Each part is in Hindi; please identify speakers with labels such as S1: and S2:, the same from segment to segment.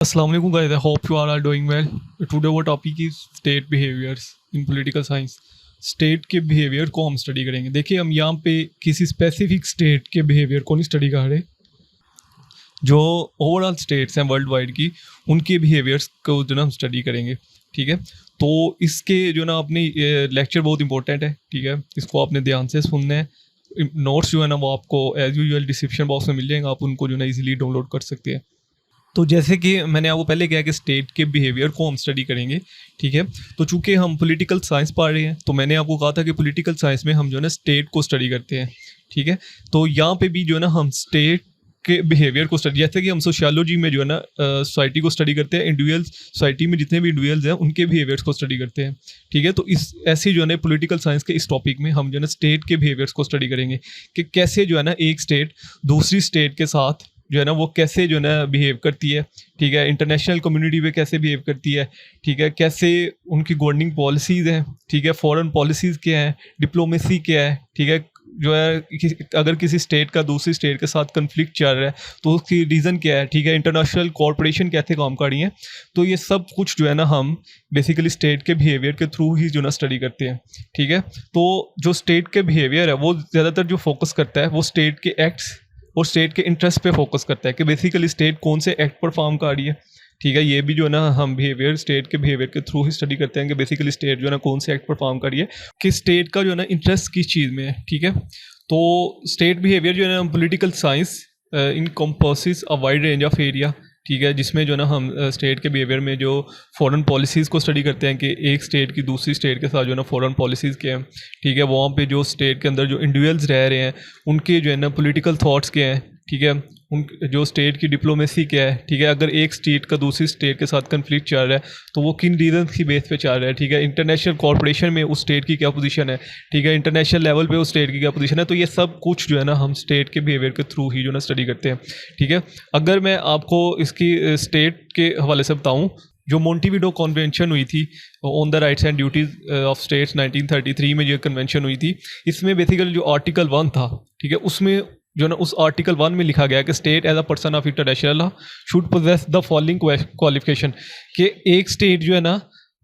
S1: Assalamu alaikum guys, I hope you all are doing well. Today our topic is state behaviors in political science. State के बिहेवियर को हम स्टडी करेंगे। देखिए हम यहाँ पे किसी स्पेसिफिक स्टेट के बिहेवियर को नहीं स्टडी कर रहे, जो ओवरऑल स्टेट्स हैं वर्ल्ड वाइड की उनके बिहेवियर्स को जो ना हम स्टडी करेंगे। ठीक है, तो इसके जो ना अपनी लेक्चर बहुत इंपॉर्टेंट है। ठीक है, इसको आपने ध्यान से सुनना है। नोट्स जो है ना वो आपको एज यूजुअल डिस्क्रिप्शन बॉक्स में मिल जाएंगे, आप उनको जो ना इजीली डाउनलोड कर सकते हैं। तो जैसे कि मैंने आपको पहले कहा कि स्टेट के बिहेवियर को हम स्टडी करेंगे। ठीक है, तो चूंकि हम पॉलिटिकल साइंस पढ़ रहे हैं तो मैंने आपको कहा था कि पॉलिटिकल साइंस में हम जो है ना स्टेट को स्टडी करते हैं। ठीक है, तो यहाँ पे भी जो है ना हम स्टेट के बिहेवियर को स्टडी, जैसे कि हम सोशियोलॉजी में जो है ना सोसाइटी को स्टडी करते हैं, इंडिविजुअल सोसाइटी में जितने भी इंडिविजुअल्स हैं उनके बिहेवियर्स को स्टडी करते हैं। ठीक है, तो इस ऐसी जो है ना पॉलिटिकल साइंस के इस टॉपिक में हम जो है ना स्टेट के बिहेवियर्स को स्टडी करेंगे कि कैसे जो है ना एक स्टेट दूसरी स्टेट के साथ जो है ना वो कैसे जो है ना बिहेव करती है। ठीक है, इंटरनेशनल कम्युनिटी पे कैसे बिहेव करती है। ठीक है, कैसे उनकी गवर्निंग पॉलिसीज़ हैं। ठीक है, फॉरेन पॉलिसीज़ क्या हैं, डिप्लोमेसी क्या है। ठीक है, जो है अगर किसी स्टेट का दूसरी स्टेट के साथ कन्फ्लिक्ट चल रहा है तो उसकी रीज़न क्या है। ठीक है, इंटरनेशनल कॉरपोरेशन कैसे काम कर रही है। तो ये सब कुछ जो है ना हम बेसिकली स्टेट के बिहेवियर के थ्रू ही जो ना स्टडी करते हैं। ठीक है, तो जो स्टेट के बिहेवियर है वो ज़्यादातर जो फोकस करता है वो स्टेट के एक्ट्स और स्टेट के इंटरेस्ट पे फोकस करता है कि बेसिकली स्टेट कौन से एक्ट परफॉर्म कर रही है। ठीक है, ये भी जो है ना हम बिहेवियर स्टेट के बिहेवियर के थ्रू ही स्टडी करते हैं कि बेसिकली स्टेट जो है ना कौन से एक्ट परफॉर्म कर रही है, कि स्टेट का जो है ना इंटरेस्ट किस चीज़ में है। ठीक है, तो स्टेट बिहेवियर जो है ना political science encompasses a wide range of area. ठीक है, जिसमें जो ना हम स्टेट के बिहेवियर में जो फॉरेन पॉलिसीज़ को स्टडी करते हैं कि एक स्टेट की दूसरी स्टेट के साथ जो है ना फॉरेन पॉलिसीज़ क्या हैं। ठीक है, वहाँ पे जो स्टेट के अंदर जो इंडिविजुअल्स रह रहे हैं उनके जो है ना पॉलिटिकल थॉट्स क्या हैं। ठीक है, उन जो स्टेट की डिप्लोमेसी क्या है। ठीक है, अगर एक स्टेट का दूसरी स्टेट के साथ कन्फ्लिक्ट चल रहा है तो वो किन रीजन की बेस पे चल रहा है। ठीक है, इंटरनेशनल कॉर्पोरेशन में उस स्टेट की क्या पोजीशन है। ठीक है, इंटरनेशनल लेवल पे उस स्टेट की क्या पोजीशन है। तो ये सब कुछ जो है ना हम स्टेट के बिहेवियर के थ्रू ही जो ना स्टडी करते हैं। ठीक है, अगर मैं आपको इसकी स्टेट के हवाले से बताऊँ, जो मोंटीविडो कन्वेंशन हुई थी on the rights and duties of states 1933 में जो कन्वेंशन हुई थी, इसमें बेसिकली जो आर्टिकल 1 था, ठीक है, उसमें जो ना उस आर्टिकल 1 में लिखा गया कि state as a person of international law should possess the following qualification, कि एक स्टेट जो है ना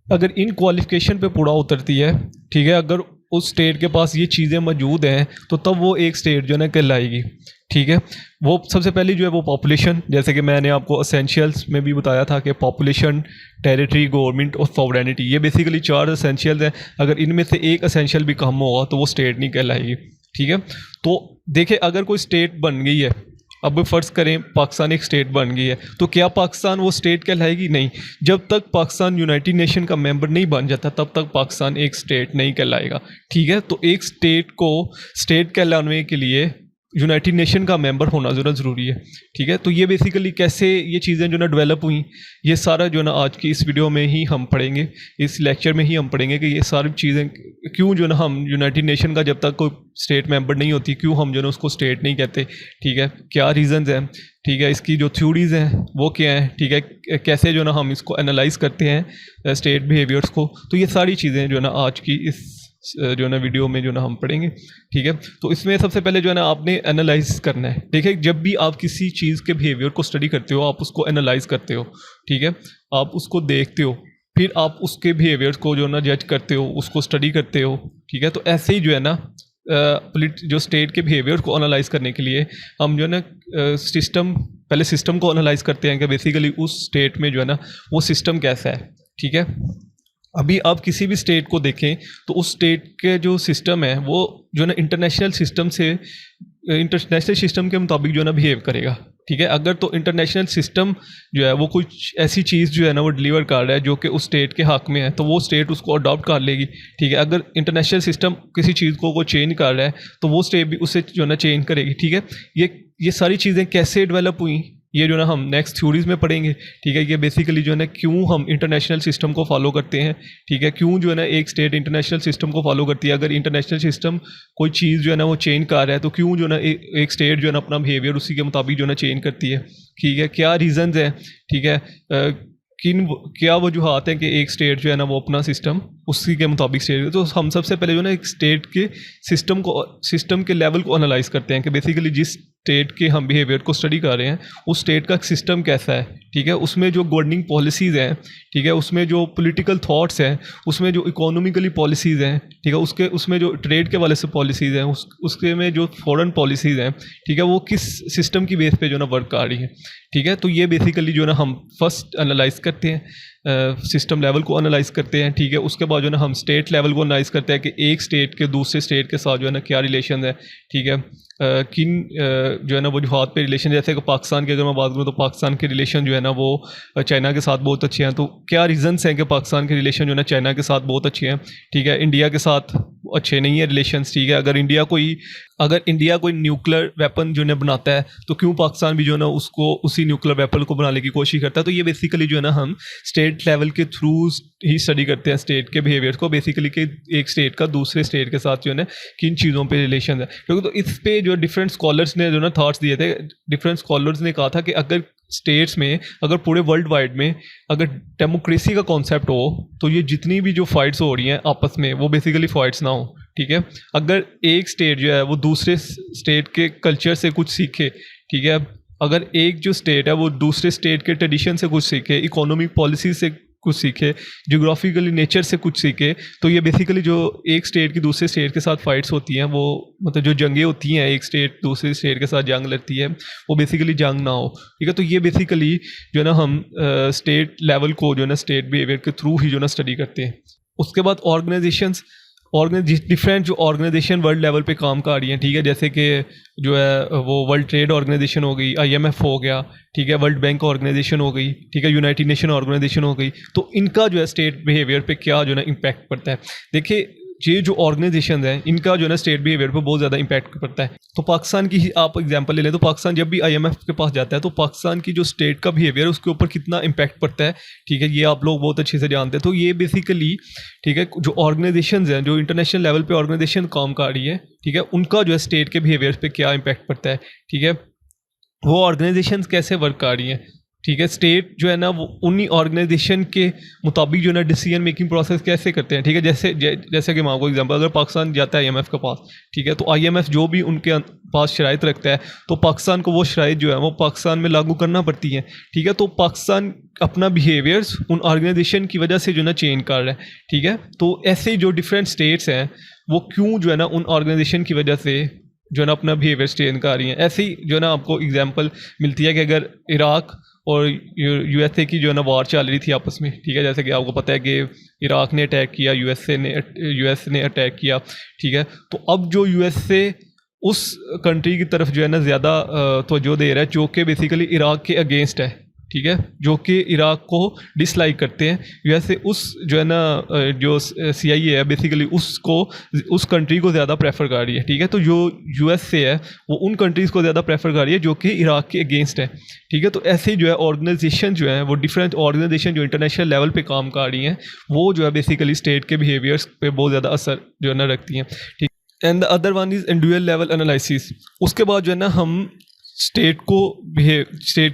S1: अगर इन क्वालिफिकेशन पे पूरा उतरती है। ठीक है, अगर उस स्टेट के पास ये चीज़ें मौजूद हैं तो तब वो एक स्टेट जो है ना कहलाएगी। ठीक है, वो सबसे पहली जो है वो पॉपुलेशन, जैसे कि मैंने आपको एसेंशियल्स में भी बताया था कि पॉपुलेशन, टेरिटरी, गवर्नमेंट और सॉवरेनिटी, ये बेसिकली 4 एसेंशियल्स हैं। अगर इनमें से एक एसेंशियल भी कम होगा तो वो स्टेट नहीं कहलाएगी। ठीक है, तो देखिए अगर कोई स्टेट बन गई है, अब फ़र्ज़ करें पाकिस्तान एक स्टेट बन गई है, तो क्या पाकिस्तान वो स्टेट कहलाएगी? नहीं। जब तक पाकिस्तान यूनाइटेड नेशन का मेंबर नहीं बन जाता तब तक पाकिस्तान एक स्टेट नहीं कहलाएगा। ठीक है, तो एक स्टेट को स्टेट कहलाने के लिए यूनाइटेड नेशन का मेंबर होना ज़रूरी है। ठीक है, तो ये बेसिकली कैसे ये चीज़ें जो ना डेवलप हुई, ये सारा जो ना आज की इस वीडियो में ही हम पढ़ेंगे, इस लेक्चर में ही हम पढ़ेंगे कि ये सारी चीज़ें क्यों जो ना हम यूनाइटेड नेशन का जब तक कोई स्टेट मेंबर नहीं होती क्यों हम जो ना उसको स्टेट नहीं कहते। ठीक है, क्या रीज़न्स हैं। ठीक है, इसकी जो थ्योरीज़ हैं वो क्या हैं। ठीक है, कैसे जो ना हम इसको एनालाइज करते हैं स्टेट बिहेवियर्स को। तो ये सारी चीज़ें जो ना आज की इस जो ना वीडियो में जो ना हम पढ़ेंगे। ठीक है, तो इसमें सबसे पहले जो है ना आपने एनालाइज करना है। देखिए, जब भी आप किसी चीज़ के बिहेवियर को स्टडी करते हो आप उसको एनालाइज करते हो। ठीक है, आप उसको देखते हो, फिर आप उसके बिहेवियर को जो ना जज करते हो, उसको स्टडी करते हो। ठीक है, तो ऐसे ही जो है ना जो स्टेट के बिहेवियर को एनालाइज करने के लिए हम जो है ना पहले सिस्टम को एनालाइज करते हैं कि बेसिकली उस स्टेट में जो है ना वो सिस्टम कैसा है। ठीक है, अभी आप किसी भी स्टेट को देखें तो उस स्टेट के जो सिस्टम है वो जो है ना इंटरनेशनल सिस्टम के मुताबिक जो है ना बिहेव करेगा। ठीक है, अगर तो इंटरनेशनल सिस्टम जो है वो कुछ ऐसी चीज़ जो है ना वो डिलीवर कर रहा है जो कि उस स्टेट के हक़ में है तो वो स्टेट उसको अडॉप्ट कर लेगी। ठीक है, अगर इंटरनेशनल सिस्टम किसी चीज़ को चेंज कर रहा है तो वो स्टेट भी उसे जो है ना चेंज करेगी। ठीक है, ये सारी चीज़ें कैसे डेवलप हुई ये जो ना हम नेक्स्ट थ्योरीज़ में पढ़ेंगे। ठीक है, ये बेसिकली जो है ना क्यों हम इंटरनेशनल सिस्टम को फॉलो करते हैं। ठीक है, क्यों जो है ना एक स्टेट इंटरनेशनल सिस्टम को फॉलो करती है। अगर इंटरनेशनल सिस्टम कोई चीज़ जो है ना वो चेंज कर रहा है तो क्यों जो है ना एक स्टेट जो है ना अपना बिहेवियर उसी के मुताबिक जो है ना चेंज करती है। ठीक है, क्या रीज़न्स हैं। ठीक है, क्या वजूहात हैं कि एक स्टेट जो है ना वो अपना सिस्टम उसी के मुताबिक स्टेट। तो हम सबसे पहले जो ना एक स्टेट के सिस्टम के लेवल को एनालाइज करते हैं कि बेसिकली जिस स्टेट के हम बिहेवियर को स्टडी कर रहे हैं उस स्टेट का सिस्टम कैसा है, ठीक है, उसमें जो गवर्निंग पॉलिसीज़ हैं, ठीक है, उसमें जो पॉलिटिकल थॉट्स हैं, उसमें जो इकोनॉमिकली पॉलिसीज़ हैं, ठीक है, उसमें जो ट्रेड के वाले से पॉलिसीज़ हैं, उसके में जो फॉरेन पॉलिसीज़ हैं, ठीक है, वो किस सिस्टम की बेस पे जो ना वर्क कर रही है, ठीक है। तो ये बेसिकली जो ना हम फर्स्ट एनालाइज करते हैं, सिस्टम लेवल को एनालाइज करते हैं, ठीक है। उसके बाद जो ना हम स्टेट लेवल को एनालाइज करते हैं कि एक स्टेट के दूसरे स्टेट के साथ जो है ना क्या रिलेशन है, ठीक है, जो है ना वो जो हाथ पे रिलेशन, जैसे कि पाकिस्तान की अगर मैं बात करूँ तो पाकिस्तान के रिलेशन जो है ना वो चाइना के साथ बहुत अच्छे हैं। तो क्या रीज़न्स हैं कि पाकिस्तान के रिलेशन जो है ना चाइना के साथ बहुत अच्छे हैं, ठीक है, इंडिया के साथ अच्छे नहीं है रिलेशंस, ठीक है। अगर इंडिया कोई न्यूक्लियर वेपन जो है बनाता है तो क्यों पाकिस्तान भी जो है ना उसको उसी न्यूक्लियर वेपन को बनाने की कोशिश करता है। तो ये बेसिकली जो है ना हम स्टेट लेवल के थ्रू ही स्टडी करते हैं स्टेट के बिहेवियर को, बेसिकली कि एक स्टेट का दूसरे स्टेट के साथ जो है ना किन चीज़ों पे रिलेशन है। क्योंकि तो इस पे जो डिफरेंट स्कॉलर्स ने जो ना थॉट्स दिए थे, डिफरेंट स्कॉलर्स ने कहा था कि अगर स्टेट्स में, अगर पूरे वर्ल्ड वाइड में अगर डेमोक्रेसी का कॉन्सेप्ट हो तो ये जितनी भी जो फाइट्स हो रही हैं आपस में वो बेसिकली फाइट्स ना हो, ठीक है। अगर एक स्टेट जो है वो दूसरे स्टेट के कल्चर से कुछ सीखे, ठीक है, अगर एक जो स्टेट है वो दूसरे स्टेट के ट्रेडिशन से कुछ सीखे, इकोनॉमिक पॉलिसी से कुछ सीखे, जियोग्राफिकली नेचर से कुछ सीखे, तो ये बेसिकली जो एक स्टेट की दूसरे स्टेट के साथ फाइट्स होती हैं वो मतलब जो जंगें होती हैं, एक स्टेट दूसरे स्टेट के साथ जंग लड़ती है, वो बेसिकली जंग ना हो, ठीक है। तो ये बेसिकली जो है ना हम स्टेट लेवल को जो है ना स्टेट बिहेवियर के थ्रू ही जो ना स्टडी करते हैं। उसके बाद डिफरेंट जो ऑर्गेनाइजेशन वर्ल्ड लेवल पे काम कर रही हैं, ठीक है, जैसे कि जो है वो वर्ल्ड ट्रेड ऑर्गेनाइजेशन हो गई, IMF हो गया, ठीक है, वर्ल्ड बैंक ऑर्गेनाइजेशन हो गई, ठीक है, यूनाइटेड नेशन ऑर्गेनाइजेशन हो गई। तो इनका जो है स्टेट बिहेवियर पे क्या जो है ना इम्पैक्ट पड़ता है। देखिए ये जो ऑर्गेनाइजेशन हैं इनका जो है ना स्टेट बिहेवियर पर बहुत ज़्यादा इंपैक्ट पड़ता है। तो पाकिस्तान की ही आप एग्जांपल ले लें तो पाकिस्तान जब भी IMF के पास जाता है तो पाकिस्तान की जो स्टेट का बिहेवियर है उसके ऊपर कितना इम्पैक्ट पड़ता है, ठीक है, ये आप लोग बहुत अच्छे से जानते हैं। तो ये बेसिकली, ठीक है, जो ऑर्गेनाइजेशन हैं, जो इंटरनेशनल लेवल पे ऑर्गेनाइजेशन काम कर रही है, ठीक है, उनका जो है स्टेट के बिहेवियर पे क्या इम्पैक्ट पड़ता है, ठीक है, वो ऑर्गेनाइजेशन कैसे वर्क कर रही हैं, ठीक है, स्टेट जो है ना वो उन्हीं ऑर्गेनाइजेशन के मुताबिक जो है ना डिसीजन मेकिंग प्रोसेस कैसे करते हैं, ठीक है। जैसे कि मैं आपको एग्जांपल, अगर पाकिस्तान जाता है IMF के पास, ठीक है, तो IMF जो भी उनके पास शराइत रखता है तो पाकिस्तान को वो शराइत जो है वो पाकिस्तान में लागू करना पड़ती है, ठीक है। तो पाकिस्तान अपना बिहेवियर्स उन ऑर्गेनाइजेशन की वजह से जो है ना चेंज कर रहा है, ठीक है। तो ऐसे जो डिफरेंट स्टेट्स हैं वो क्यों जो है ना उन ऑर्गेनाइजेशन की वजह से जो है ना अपना बिहेवियर चेंज कर रही हैं। ऐसे ही जो है ना आपको एग्जांपल मिलती है कि अगर इराक और USA की जो है ना वार चल रही थी आपस में, ठीक है, जैसे कि आपको पता है कि इराक ने अटैक किया, US ने अटैक किया, ठीक है। तो अब जो USA उस कंट्री की तरफ जो है ना ज़्यादा तवज्जो दे रहा है जो कि बेसिकली इराक के अगेंस्ट है, ठीक है, जो कि इराक को डिसलाइक करते हैं। वैसे उस जो है ना जो CIA है बेसिकली उसको उस कंट्री को ज़्यादा प्रेफर कर रही है, ठीक है। तो जो USA है वो उन कंट्रीज़ को ज़्यादा प्रेफर कर रही है जो कि इराक के अगेंस्ट है, ठीक है। तो ऐसे जो है ऑर्गेनाइजेशन जो है वो डिफरेंट ऑर्गेनाइजेशन जो इंटरनेशनल लेवल पे काम कर रही हैं वो जो है बेसिकली स्टेट के बिहेवियर्स पे बहुत ज़्यादा असर जो है ना रखती हैं, ठीक। And the other one is individual level analysis. उसके बाद जो है ना हम स्टेट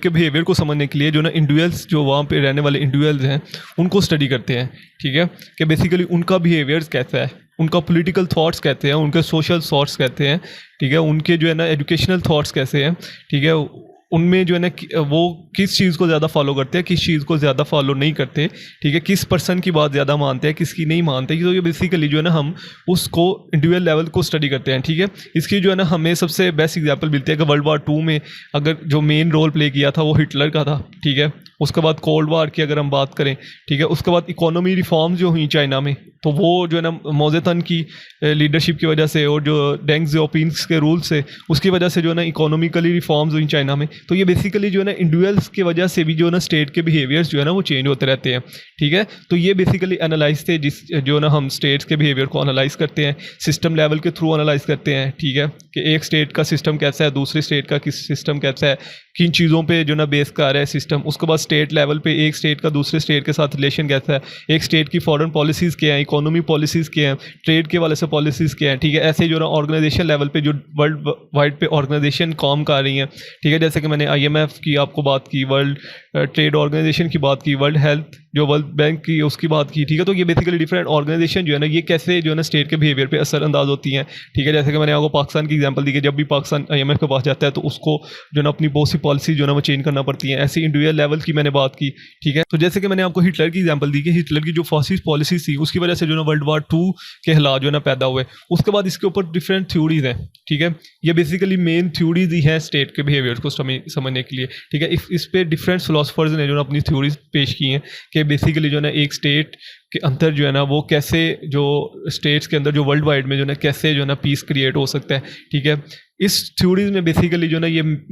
S1: के बिहेवियर को समझने के लिए जो ना इंडिविजुअल्स, जो वहाँ पे रहने वाले इंडिविजुअल्स हैं उनको स्टडी करते हैं, ठीक है, कि बेसिकली उनका बिहेवियर्स कैसा है, उनका पॉलिटिकल थॉट्स कहते हैं, उनके सोशल थॉट्स कहते हैं, ठीक है, उनके जो है ना एजुकेशनल थॉट्स कैसे हैं, ठीक है, उनमें जो है ना वो किस चीज़ को ज़्यादा फॉलो करते हैं, किस चीज़ को ज़्यादा फॉलो नहीं करते, ठीक है, किस पर्सन की बात ज़्यादा मानते हैं, किसकी नहीं मानते। तो ये बेसिकली जो है ना हम उसको इंडिविजुअल लेवल को स्टडी करते हैं, ठीक है। इसकी जो है ना हमें सबसे बेस्ट एग्जांपल मिलती है कि World War II में अगर जो मेन रोल प्ले किया था वो हिटलर का था, ठीक है। उसके बाद कोल्ड वार की अगर हम बात करें, ठीक है, उसके बाद इकोनॉमी रिफॉर्म्स जो हुई चाइना में तो वो जो है ना मोजेतन की लीडरशिप की वजह से और जो डेंग ज़ियाओपिंग के रूल से उसकी वजह से जो है ना इकोनॉमिकली रिफॉर्म्स हुई चाइना में। तो ये बेसिकली जो है ना इंडिविजुअल्स की वजह से भी जो है ना स्टेट के बिहेवियर्स जो है ना वो चेंज होते रहते हैं, ठीक है। तो ये बेसिकली एनालाइज थे जो ना हम स्टेट्स के बिहेवियर को एनालाइज करते हैं, सिस्टम लेवल के थ्रू एनालाइज करते हैं, ठीक है, कि एक स्टेट का सिस्टम कैसा है, दूसरे स्टेट का किस सिस्टम कैसा है, किन चीज़ों पे जो ना बेस कर रहा है सिस्टम। उसके बाद स्टेट लेवल पे एक स्टेट का दूसरे स्टेट के साथ रिलेशन कैसा है, एक स्टेट की फॉरेन पॉलिसीज़ क्या हैं, इकोनॉमी पॉलिसीज़ क्या हैं, ट्रेड के वाले से पॉलिसीज़ क्या हैं, ठीक है। ऐसे जो ना ऑर्गेनाइजेशन लेवल पे जो वर्ल्ड वाइड पे ऑर्गेनाइजेशन काम कर रही हैं, ठीक है, जैसे कि मैंने IMF की आपको बात की, वर्ल्ड ट्रेड ऑर्गेनाइजेशन की बात की, वर्ल्ड हेल्थ जो वर्ल्ड बैंक की उसकी बात की, ठीक है। तो ये बेसिकली डिफरेंट ऑर्गेनाइजेशन जो है ना ये कैसे जो है ना स्टेट के बिहेवियर पे असरअंदाज होती हैं, ठीक है। जैसे कि मैंने आपको पाकिस्तान की एग्जांपल दी कि जब भी पाकिस्तान IMF के पास जाता है तो उसको जो है ना अपनी बहुत सी पॉलिसी जो है ना वो चेंज करना पड़ती है। ऐसी इंडिविजुअल लेवल की मैंने बात की, ठीक है। तो जैसे कि मैंने आपको हिटलर की एग्जाम्पल दी कि हिटलर की जो फासिस्ट पॉलिसी थी उसकी वजह से जो ना वर्ल्ड वार 2 के हालात जो है ना पैदा हुए। उसके बाद इसके ऊपर डिफरेंट थ्योरीज हैं, ठीक है। ये बेसिकली मेन थ्योरीज ही हैं स्टेट के बिहेवियर को समझने के लिए, ठीक है। इस पे डिफरेंट फिलोसफर्स ने जो ना अपनी थ्योरीज पेश की हैं कि बेसिकली जो है ना एक स्टेट के अंदर जो है ना वो कैसे जो स्टेट्स के अंदर जो वर्ल्ड वाइड में जो है ना कैसे जो है ना पीस क्रिएट हो सकता है, ठीक है। इस थ्योरीज में बेसिकली जो है ना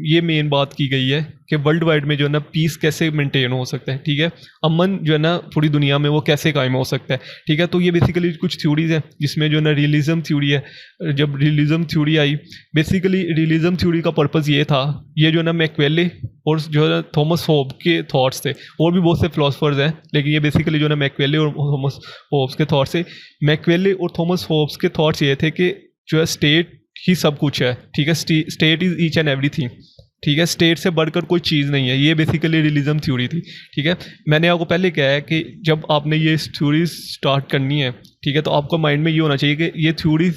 S1: ये मेन बात की गई है कि वर्ल्ड वाइड में जो है ना पीस कैसे मेंटेन हो सकता है, ठीक है। अमन जो है ना पूरी दुनिया में वो कैसे कायम हो सकता है, ठीक है। तो ये बेसिकली कुछ थ्योरीज हैं जिसमें जो है ना रियलिज्म थ्योरी है। जब रियलिज्म थ्योरी आई, बेसिकली रियलिज्म थ्योरी का पर्पज़ ये था, ये जो है ना मैकियावेली और जो है ना थॉमस होब्स के थॉट्स थे, और भी बहुत से फिलोसफर्स हैं, लेकिन ये बेसिकली जो है ना मैकियावेली और थॉमस होब्स के थॉट्स थे। मैकियावेली और थॉमस होब्स के थॉट्स ये थे कि जो है स्टेट ही सब कुछ है, ठीक है। State is each and everything, ठीक है। स्टेट से बढ़कर कोई चीज़ नहीं है। ये बेसिकली रियलिज्म थ्योरी थी, ठीक है। मैंने आपको पहले कहा है कि जब आपने ये थ्योरी स्टार्ट करनी है, ठीक है, तो आपका माइंड में ये होना चाहिए कि ये थ्योरी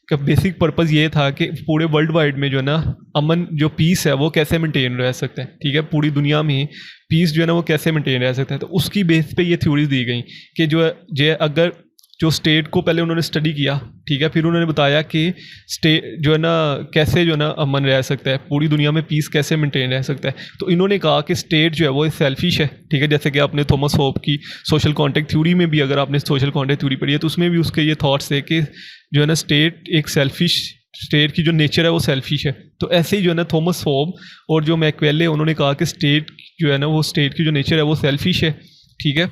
S1: का बेसिक पर्पज़ ये था कि पूरे वर्ल्ड वाइड में जो है ना अमन जो पीस है वो कैसे मेंटेन रह सकता है, ठीक है। पूरी दुनिया में पीस जो है ना वो कैसे मेंटेन रह सकता है। तो उसकी बेस पे ये थ्योरीज दी गई कि जो अगर जो स्टेट को पहले उन्होंने स्टडी किया, ठीक है, फिर उन्होंने बताया कि स्टेट जो है ना कैसे जो है ना अमन रह सकता है, पूरी दुनिया में पीस कैसे मेंटेन रह सकता है। तो इन्होंने कहा कि स्टेट जो है वो सेल्फिश है, ठीक है। जैसे कि आपने थॉमस होब की सोशल कॉन्ट्रैक्ट थ्योरी में भी, अगर आपने सोशल कॉन्ट्रैक्ट थ्योरी पढ़ी है तो उसमें भी उसके ये थॉट्स थे कि जो है ना स्टेट एक सेल्फिश, स्टेट की जो नेचर है वो सेल्फिश है। तो ऐसे ही जो है ना थॉमस होब और जो मैकियावेली उन्होंने कहा कि स्टेट जो है ना वो स्टेट की जो नेचर है वो सेल्फिश है, ठीक है,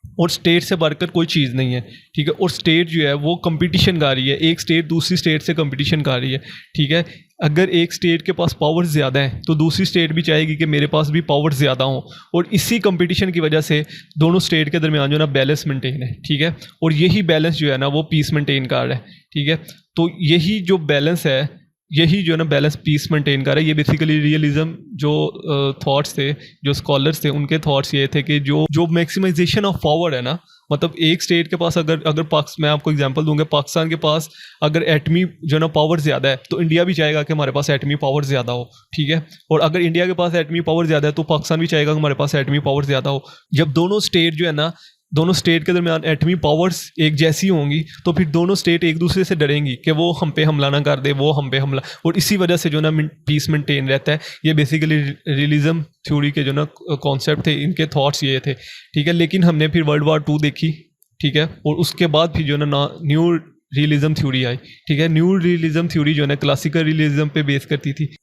S1: और स्टेट से बढ़कर कोई चीज़ नहीं है, ठीक है। और स्टेट जो है वो कंपटीशन कर रही है, एक स्टेट दूसरी स्टेट से कंपटीशन कर रही है, ठीक है। अगर एक स्टेट के पास पावर ज़्यादा है तो दूसरी स्टेट भी चाहेगी कि मेरे पास भी पावर ज़्यादा हो, और इसी कंपटीशन की वजह से दोनों स्टेट के दरमियान जो है ना बैलेंस मेंटेन है, ठीक है। और यही बैलेंस जो है ना वो पीस मेंटेन कर रहा है, ठीक है। तो यही जो बैलेंस है, यही जो है ना बैलेंस पीस मेंटेन कर रहा है। ये बेसिकली रियलिज्म जो थॉट्स थे, जो स्कॉलर्स थे, उनके थॉट्स ये थे कि जो मैक्सिमाइजेशन ऑफ पावर है ना, मतलब एक स्टेट के पास अगर मैं आपको एग्जांपल दूंगा, पाकिस्तान के पास अगर एटमी जो है ना पावर ज़्यादा है तो इंडिया भी चाहेगा कि हमारे पास एटमी पावर ज़्यादा हो, ठीक है। और अगर इंडिया के पास एटमी पावर ज़्यादा है तो पाकिस्तान भी चाहेगा कि हमारे पास एटमी पावर ज़्यादा हो। जब दोनों स्टेट जो है ना, दोनों स्टेट के दरमियान एटमी पावर्स एक जैसी होंगी तो फिर दोनों स्टेट एक दूसरे से डरेंगी कि वो हम पे हमला ना कर दे, वो हम पे हमला, और इसी वजह से जो ना पीस मेंटेन रहता है। ये बेसिकली रियलिज्म थ्योरी के जो ना कॉन्सेप्ट थे, इनके थॉट्स ये थे, ठीक है। लेकिन हमने फिर वर्ल्ड वार 2 देखी, ठीक है, और उसके बाद फिर जो ना न्यू रियलिज्म थ्योरी आई, ठीक है। न्यू रियलिज्म थ्योरी जो है ना क्लासिकल रियलिज्म पे बेस करती थी,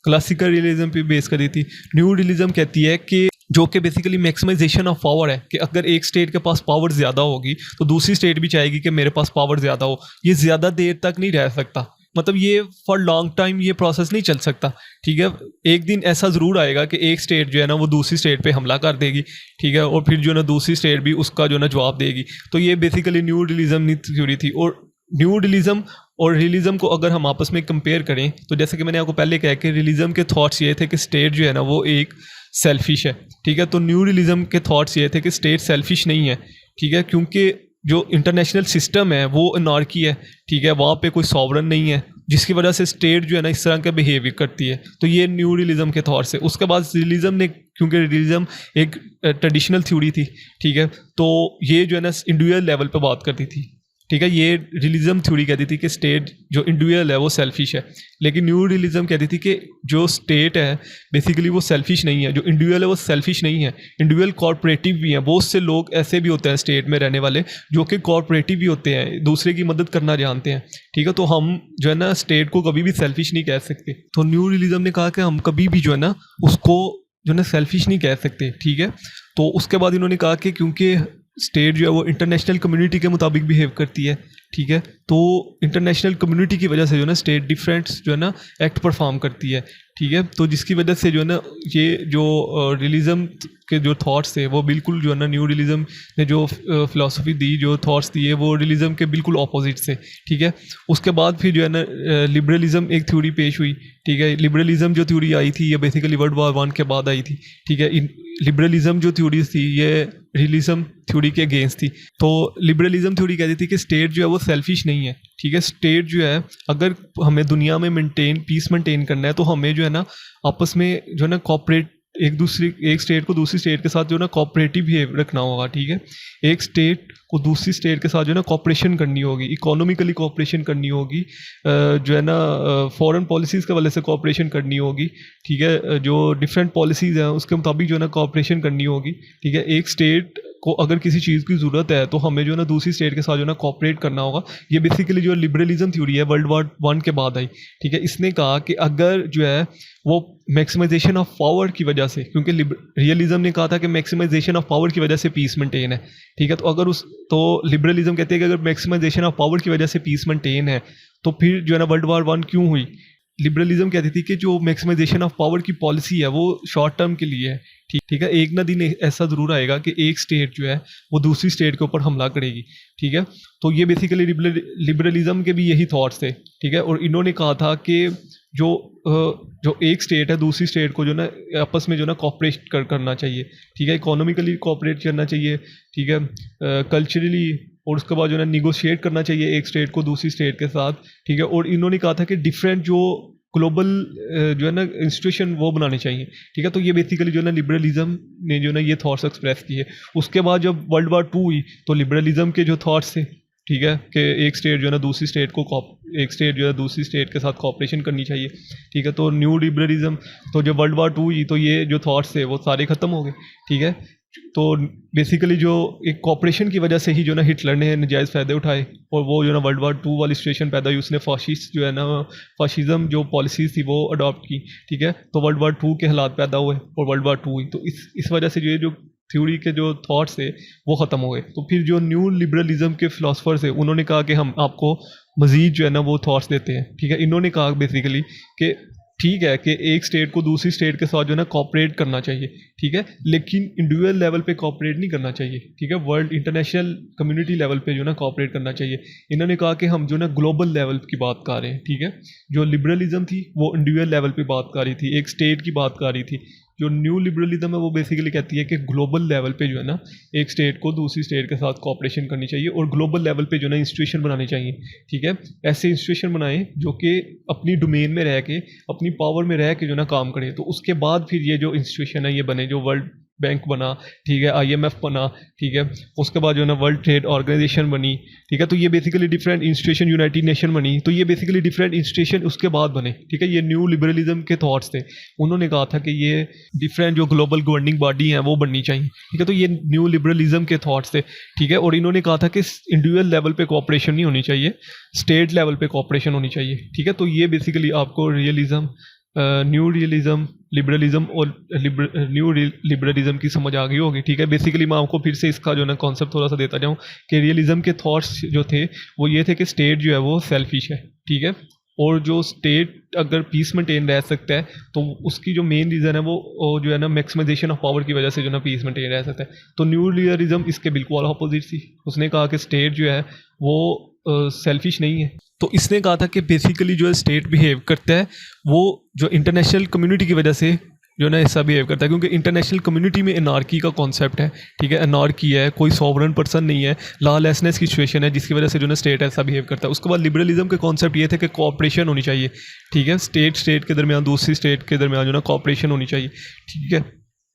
S1: क्लासिकल रियलिज्म पे बेस करती थी। न्यू रियलिज्म कहती है कि जो कि बेसिकली मैक्सिमाइजेशन ऑफ पावर है, कि अगर एक स्टेट के पास पावर ज़्यादा होगी तो दूसरी स्टेट भी चाहेगी कि मेरे पास पावर ज़्यादा हो। ये ज़्यादा देर तक नहीं रह सकता, मतलब ये फॉर लॉन्ग टाइम ये प्रोसेस नहीं चल सकता, ठीक है। एक दिन ऐसा ज़रूर आएगा कि एक स्टेट जो है ना वो दूसरी स्टेट पे हमला कर देगी, ठीक है, और फिर जो है ना दूसरी स्टेट भी उसका जो है ना जवाब देगी। तो ये बेसिकली न्यू रियलिज्म थ्योरी थी। और न्यू रियलिज्म और रियलिज्म को अगर हम आपस में कंपेयर करें तो जैसे कि मैंने आपको पहले कहा कि रियलिज्म के थॉट्स ये थे कि स्टेट जो है ना वो एक सेल्फिश है, ठीक है। तो न्यू रियलिज्म के थॉट्स ये थे कि स्टेट सेल्फिश नहीं है, ठीक है, क्योंकि जो इंटरनेशनल सिस्टम है वो अनार्की है, ठीक है, वहाँ पे कोई सॉवरन नहीं है, जिसकी वजह से स्टेट जो है ना इस तरह का बिहेवियर करती है। तो ये न्यू रियलिज्म के थॉट्स है। उसके बाद रियलिज्म ने, क्योंकि रियलिज्म एक ट्रेडिशनल थ्योरी थी, ठीक है, तो ये जो है ना इंडिविजुअल लेवल पे बात करती थी, ठीक है। ये रियलिज्म थ्योरी कहती थी कि स्टेट जो इंडिविजुअल है वो सेल्फिश है, लेकिन न्यू रियलिज्म कहती थी कि जो स्टेट है बेसिकली वो सेल्फिश नहीं है, जो इंडिविजुअल है वो सेल्फिश नहीं है, इंडिविजुअल कॉर्पोरेटिव भी हैं। बहुत से लोग ऐसे भी होते हैं स्टेट में रहने वाले जो कि कॉर्पोरेटिव भी होते हैं, दूसरे की मदद करना जानते हैं, ठीक है। तो हम जो है ना स्टेट को कभी भी सेल्फिश नहीं कह सकते। तो न्यू रियलिज्म ने कहा कि हम कभी भी जो है ना उसको जो है ना सेल्फिश नहीं कह सकते, ठीक है। तो उसके बाद इन्होंने कहा कि क्योंकि स्टेट जो है वो इंटरनेशनल कम्युनिटी के मुताबिक बिहेव करती है, ठीक है। तो इंटरनेशनल कम्युनिटी की वजह से जो है ना स्टेट डिफरेंट जो है ना एक्ट परफॉर्म करती है, ठीक है। तो जिसकी वजह से जो है ना ये जो रियलिज़म के जो थॉट्स थे वो बिल्कुल जो है ना न्यू रियलिज़म ने जो फिलॉसफी दी, जो थॉट्स दिए, वो रियलिज़म के बिल्कुल ऑपोजिट से, ठीक है। उसके बाद फिर जो है ना लिबरलिज़म एक थ्योरी पेश हुई, ठीक है। लिबरलिज़म जो थ्योरी आई थी ये बेसिकली वर्ल्ड वॉर 1 के बाद आई थी, ठीक है। लिबरलिज़म जो थ्योरीज थी ये रियलिज़म थ्योरी के अगेंस्ट थी। तो लिबरलिज़म थ्योरी कहती थी कि स्टेट जो है वो सेल्फिश नहीं है, ठीक है। स्टेट जो है अगर हमें दुनिया में पीस मेंटेन करना है तो हमें जो है ना आपस में जो है ना कॉपरेट एक स्टेट को दूसरी स्टेट के साथ जो है ना कॉपरेटिव बिहेव रखना होगा, ठीक है। एक स्टेट को दूसरी स्टेट के साथ जो है ना कॉपरेशन करनी होगी, इकोनॉमिकली कॉपरेशन करनी होगी, जो है ना फॉरेन पॉलिसीज़ के वाले से कॉपरेशन करनी होगी, ठीक है। जो डिफरेंट पॉलिसीज़ हैं उसके मुताबिक जो है ना कॉपरेशन करनी होगी, ठीक है। एक स्टेट को अगर किसी चीज़ की ज़रूरत है तो हमें जो है ना दूसरी स्टेट के साथ जो है ना कॉपरेट करना होगा। ये बेसिकली जो लिबरलिज़म थ्योरी है वर्ल्ड वॉर 1 के बाद आई, ठीक है। इसने कहा कि अगर जो है वो मैक्सिमाइजेशन ऑफ पावर की वजह से, क्योंकि रियलिज़म ने कहा था कि मैक्सिमाइजेशन ऑफ पावर की वजह से पीस मेंटेन है, ठीक है। तो लिबरलिज़म कहते हैं कि अगर मैक्सिमाइजेशन ऑफ पावर की वजह से पीस मेंटेन है तो फिर जो है ना वर्ल्ड वॉर 1 क्यों हुई। लिबरलिज़म कहती थी कि जो मैक्सिमाइजेशन ऑफ पावर की पॉलिसी है वो शॉर्ट टर्म के लिए है, ठीक है। एक ना दिन ऐसा ज़रूर आएगा कि एक स्टेट जो है वो दूसरी स्टेट के ऊपर हमला करेगी, ठीक है। तो ये बेसिकली लिबरलिज़म के भी यही थॉट्स थे, ठीक है। और इन्होंने कहा था कि जो एक स्टेट है दूसरी स्टेट को जो ना आपस में जो ना कॉपरेट करना चाहिए, ठीक है। इकोनॉमिकली कॉपरेट करना चाहिए, ठीक है। कल्चरली, और उसके बाद जो है निगोशिएट करना चाहिए एक स्टेट को दूसरी स्टेट के साथ, ठीक है। और इन्होंने कहा था कि डिफरेंट जो ग्लोबल जो है ना इंस्टीट्यूशन वो बनाने चाहिए, ठीक है। तो ये बेसिकली जो है ना लिबरलिज़म ने जो ना ये थॉट्स एक्सप्रेस किए। उसके बाद जब वर्ल्ड वॉर 2 हुई तो लिबरलिज़म के जो थॉट्स थे, ठीक है, कि एक स्टेट जो है ना दूसरी स्टेट को एक स्टेट जो है दूसरी स्टेट के साथ कॉपरेशन करनी चाहिए, ठीक है। तो न्यू लिबरलिज़म, तो जब वर्ल्ड वॉर 2 हुई तो ये जो थॉट्स थे वो सारे ख़त्म हो गए, ठीक है। तो बेसिकली जो एक कॉपरेशन की वजह से ही जो ना हिटलर ने नजायज़ फ़ायदे उठाए और वो जो ना वर्ल्ड वॉर 2 वाली सिचुएशन पैदा हुई, उसने फाशिस्ट जो है ना फाशिज़म जो पॉलिसीज़ थी वो अडॉप्ट की, ठीक है। तो वर्ल्ड वॉर 2 के हालात पैदा हुए और वर्ल्ड वॉर 2 हुई। तो इस वजह से जो थ्योरी के जो थॉट्स थे वो ख़त्म हो गए। तो फिर जो न्यू लिबरलिज़म के फ़िलासफ़र्स थे उन्होंने कहा कि हम आपको मज़ीद जो है ना वो थॉट्स देते हैं, ठीक है। इन्होंने कहा बेसिकली कि ठीक है कि एक स्टेट को दूसरी स्टेट के साथ जो है ना कॉपरेट करना चाहिए, ठीक है, लेकिन इंडिविजुअल लेवल पे कॉपरेट नहीं करना चाहिए, ठीक है। वर्ल्ड इंटरनेशनल कम्युनिटी लेवल पे जो ना कॉपरेट करना चाहिए। इन्होंने कहा कि हम जो ना ग्लोबल लेवल की बात कर रहे हैं, ठीक है। जो लिबरलिज़म थी वो इंडिविजुअल लेवल पे बात कर रही थी, एक स्टेट की बात कर रही थी। जो न्यू लिबरलिज्म है वो बेसिकली कहती है कि ग्लोबल लेवल पे जो है ना एक स्टेट को दूसरी स्टेट के साथ कॉपरेशन करनी चाहिए और ग्लोबल लेवल पे जो है ना इंस्टीट्यूशन बनाने चाहिए, ठीक है। ऐसे इंस्टीट्यूशन बनाएं जो कि अपनी डोमेन में रह के, अपनी पावर में रह के जो ना काम करें। तो उसके बाद फिर ये जो इंस्टीट्यूशन है ये बने, जो वर्ल्ड बैंक बना, ठीक है, IMF बना, ठीक है। उसके बाद जो है ना वर्ल्ड ट्रेड ऑर्गेनाइजेशन बनी, ठीक है। तो ये basically different institution, United nation बनी। तो ये बेसिकली डिफरेंट इंस्टीट्यूशन उसके बाद बने, ठीक है। ये न्यू लिबरलिज्म के थॉट्स थे। उन्होंने कहा था कि ये डिफरेंट जो ग्लोबल गवर्निंग बॉडी हैं वो बननी चाहिए, ठीक है। तो ये न्यू लिबरलिज्म के थॉट्स थे, ठीक है। और इन्होंने कहा था कि इंडिविजुअल लेवल पे कोऑपरेशन नहीं होनी चाहिए, स्टेट लेवल पे कोऑपरेशन होनी चाहिए, ठीक है। तो ये बेसिकली आपको रियलिज्म, न्यू रियलिज्म, लिबरलिज्म और न्यू लिबरलिज्म की समझ आ गई होगी, ठीक है। बेसिकली मैं आपको फिर से इसका जो ना कॉन्सेप्ट थोड़ा सा देता जाऊँ कि रियलिज्म के थॉट्स जो थे वो ये थे कि स्टेट जो है वो सेल्फिश है, ठीक है। और जो स्टेट अगर पीस मेंटेन रह सकता है तो उसकी जो मेन रीज़न है वो जो है ना मैक्सिमाइजेशन ऑफ पावर की वजह से जो ना पीस मेंटेन रह सकता है। तो न्यू लिबरलिज्म इसके बिल्कुल अपोजिट थी। उसने कहा कि स्टेट जो है वो सेल्फिश नहीं है। तो इसने कहा था कि बेसिकली जो है स्टेट बिहेव करता है वो जो इंटरनेशनल कम्युनिटी की वजह से जो ना ऐसा बिहेव करता है, क्योंकि इंटरनेशनल कम्युनिटी में एनार्की का कॉन्सेप्ट है, ठीक है। एनार्की है, कोई सॉवरन पर्सन नहीं है, लॉलेसनेस की सिचुएशन है जिसकी वजह से जो ना स्टेट ऐसा बिहेव करता है। उसके बाद लिबरलिज्म के कॉन्सेप्ट ये थे कि कोऑपरेशन होनी चाहिए, ठीक है। स्टेट के दरमियान, दूसरी स्टेट के दरमियान जो ना कोऑपरेशन होनी चाहिए, ठीक है।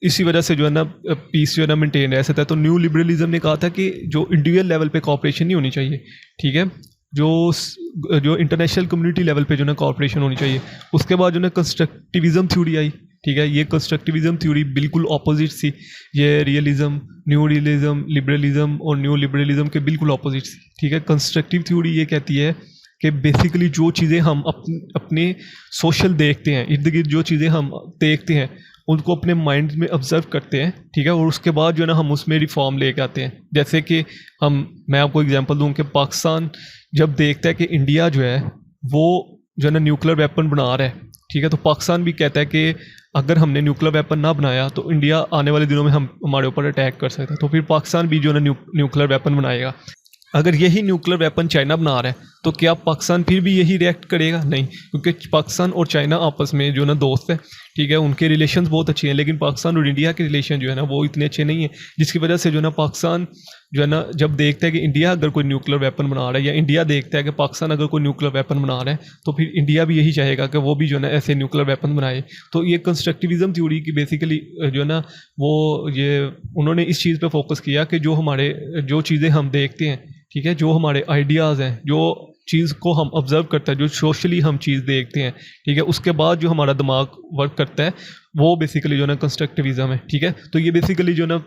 S1: इसी वजह से जो है ना पीस जो है ना मेंटेन रह सकता है। तो न्यू लिबरलिज्म ने कहा था कि जो इंडिविजुअल लेवल पे कोऑपरेशन नहीं होनी चाहिए, ठीक है, जो इंटरनेशनल कम्युनिटी लेवल पे जो ना कोऑपरेशन होनी चाहिए। उसके बाद जो ना कंस्ट्रक्टिविज्म थ्योरी आई, ठीक है। ये कंस्ट्रक्टिविज्म थ्योरी बिल्कुल ऑपोजिट थी। ये रियलिज्म, न्यू रियलिज्म, लिबरलिज्म और न्यू लिबरलिज्म के बिल्कुल ऑपोजिट थी, ठीक है। कंस्ट्रक्टिव थ्योरी ये कहती है कि बेसिकली जो चीज़ें हम अपने सोशल देखते हैं, इर्द गिर्द जो चीज़ें हम देखते हैं उनको अपने माइंड में ऑब्जर्व करते हैं, ठीक है, और उसके बाद जो है ना हम उसमें रिफॉर्म लेके आते हैं। जैसे कि मैं आपको एग्जांपल दूं कि पाकिस्तान जब देखता है कि इंडिया जो है वो जो है ना न्यूक्लियर वेपन बना रहा है, ठीक है, तो पाकिस्तान भी कहता है कि अगर हमने न्यूक्लियर वेपन ना बनाया तो इंडिया आने वाले दिनों में हमारे ऊपर अटैक कर सकता है, तो फिर पाकिस्तान भी जो है ना न्यूक्लियर वेपन बनाएगा। अगर यही न्यूक्लियर वेपन चाइना बना रहा है तो क्या पाकिस्तान फिर भी यही रिएक्ट करेगा? नहीं, क्योंकि पाकिस्तान और चाइना आपस में जो ना दोस्त है, ठीक है, उनके रिलेशंस बहुत अच्छे हैं, लेकिन पाकिस्तान और इंडिया के रिलेशन जो है ना वो इतने अच्छे नहीं है, जिसकी वजह से जो ना पाकिस्तान जो है ना जब देखता है कि इंडिया अगर कोई न्यूक्लियर वेपन बना रहा है या इंडिया देखता है कि पाकिस्तान अगर कोई न्यूक्लियर वेपन बना रहा है तो फिर इंडिया भी यही चाहेगा कि वो भी जो है ना ऐसे न्यूक्लियर वेपन बनाए। तो ये कंस्ट्रक्टिविज्म थ्योरी की बेसिकली जो है ना वो ये उन्होंने इस चीज़ पर फोकस किया कि जो चीज़ें हम देखते हैं, ठीक है, जो हमारे आइडियाज़ हैं, जो चीज़ को हम ऑब्जर्व करते हैं, जो सोशली हम चीज़ देखते हैं, ठीक है, उसके बाद जो हमारा दिमाग वर्क करता है वो बेसिकली जो ना कंस्ट्रक्टिविज्म है, ठीक है। तो ये बेसिकली जो ना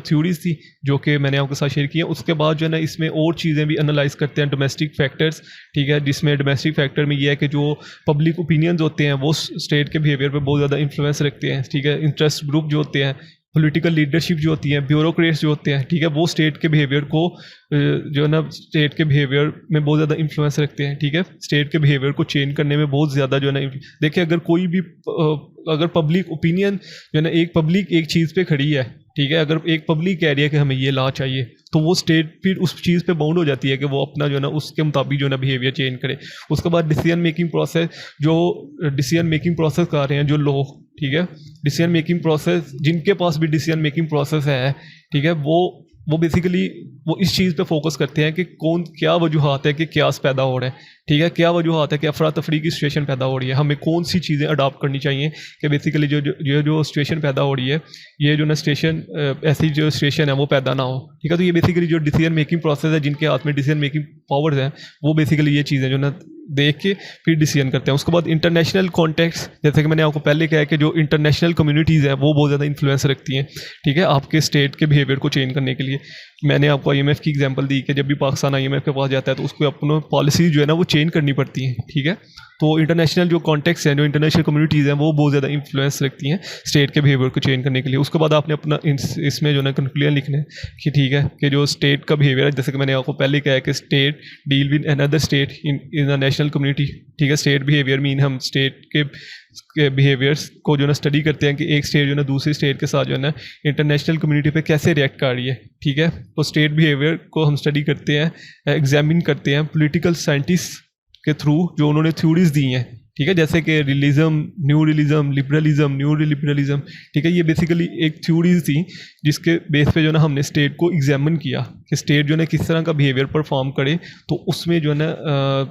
S1: थ्योरीज थी जो कि मैंने आपके साथ शेयर किया। उसके बाद जो है ना इसमें और चीज़ें भी एनालाइज करते हैं, डोमेस्टिक फैक्टर्स, ठीक है, जिसमें डोमेस्टिक फैक्टर में ये है कि जो पब्लिक ओपिनियंस होते हैं वो स्टेट के बिहेवियर पर बहुत ज़्यादा इन्फ्लुएंस रखते हैं, ठीक है। इंटरेस्ट ग्रुप जो होते हैं, पॉलिटिकल लीडरशिप जो होती है, ब्यूरोक्रेट्स जो होते हैं, ठीक है, वो स्टेट के बिहेवियर को जो है ना स्टेट के बिहेवियर में बहुत ज़्यादा इन्फ्लुएंस रखते हैं, ठीक है। स्टेट के बिहेवियर को चेंज करने में बहुत ज़्यादा जो है ना देखिए, अगर कोई भी अगर पब्लिक ओपिनियन जो है ना एक पब्लिक एक चीज़ पे खड़ी है, ठीक है, अगर एक पब्लिक कह रही है कि हमें ये लॉ चाहिए तो वो स्टेट फिर उस चीज़ पे बाउंड हो जाती है कि वो अपना जो है ना उसके मुताबिक जो है ना बिहेवियर चेंज करे। उसके बाद डिसीजन मेकिंग प्रोसेस, जो डिसीजन मेकिंग प्रोसेस कर रहे हैं जो लोग, ठीक है, डिसीजन मेकिंग प्रोसेस जिनके पास भी डिसीजन मेकिंग प्रोसेस है, ठीक है, वो बेसिकली वो इस चीज़ पे फोकस करते हैं कि क्या वजूहात है कि क्यास पैदा हो रहा है, ठीक है, क्या वजूहात है कि अफरा तफरी की सिचुएशन पैदा हो रही है, हमें कौन सी चीज़ें अडॉप्ट करनी चाहिए कि बेसिकली जो सिचुएशन पैदा हो रही है, ये जो ना ऐसी जो सिचुएशन है वो पैदा ना हो, ठीक है। तो ये बेसिकली जो डिसीजन मेकिंग प्रोसेस है, जिनके हाथ में डिसीजन मेकिंग पावर्स हैं, वो बेसिकली ये चीज़ें जो ना देख के फिर डिसीजन करते हैं। उसके बाद इंटरनेशनल कॉन्टेक्स्ट, जैसे कि मैंने आपको पहले कहा है कि जो इंटरनेशनल कम्युनिटीज़ हैं वो बहुत ज़्यादा इन्फ्लुएंस रखती हैं, ठीक है, आपके स्टेट के बिहेवियर को चेंज करने के लिए। मैंने आपको IMF की एग्जांपल दी कि जब भी पाकिस्तान IMF के पास जाता है तो उसको अपना पॉलिसी जो है ना वो चेंज करनी पड़ती है, ठीक है। तो इंटरनेशनल जो कॉन्टेक्स्ट हैं, जो इंटरनेशनल कम्युनिटीज़ हैं, वो बहुत ज़्यादा इन्फ्लुएंस रखती हैं स्टेट के बिहेवियर को चेंज करने के लिए। उसके बाद आपने अपना इसमें जो है कंक्लूजन लिखना है कि ठीक है कि जो स्टेट का बिहेवियर है, जैसे कि मैंने आपको पहले कहा है कि state deal with another state in a national community, ठीक है। स्टेट बिहेवियर मीन हम स्टेट के बिहेवियर्स को जो ना स्टडी करते हैं कि एक स्टेट जो ना दूसरी स्टेट के साथ जो है ना इंटरनेशनल कम्युनिटी पे कैसे रिएक्ट कर रही है, ठीक है। तो स्टेट बिहेवियर को हम स्टडी करते हैं, एग्जामिन करते हैं पॉलिटिकल साइंटिस्ट के थ्रू, जो उन्होंने थ्योरीज दी हैं, ठीक है, जैसे कि न्यू लिबरलिज्म, न्यू लिबरलिज्म, ठीक है। ये बेसिकली एक थ्योरीज थी जिसके बेस पे जो ना हमने स्टेट को एग्जामिन किया कि स्टेट जो है किस तरह का बिहेवियर परफॉर्म करे तो उसमें जो है ना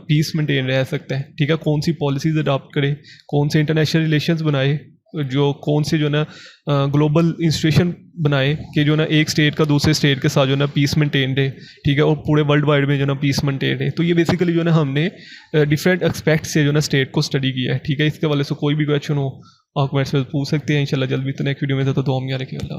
S1: पीस मेंटेन रह सकता है, ठीक है। कौन सी पॉलिसीज अडॉप्ट करे, कौन से इंटरनेशनल रिलेशंस बनाए, जो कौन से जो ना ग्लोबल इंस्टीट्यूशन बनाए कि जो ना एक स्टेट का दूसरे स्टेट के साथ जो ना पीस मेंटेन रहे, ठीक है, और पूरे वर्ल्ड वाइड में जो ना पीस मेंटेन रहे। तो ये बेसिकली जो ना हमने डिफरेंट एस्पेक्ट से जो ना स्टेट को स्टडी किया है, ठीक है। इसके वाले से कोई भी क्वेश्चन हो आप मेरे से पूछ सकते हैं। इंशाल्लाह जल्दी तो नेक्स्ट वीडियो में तो दुआ में रखिए। अल्लाह।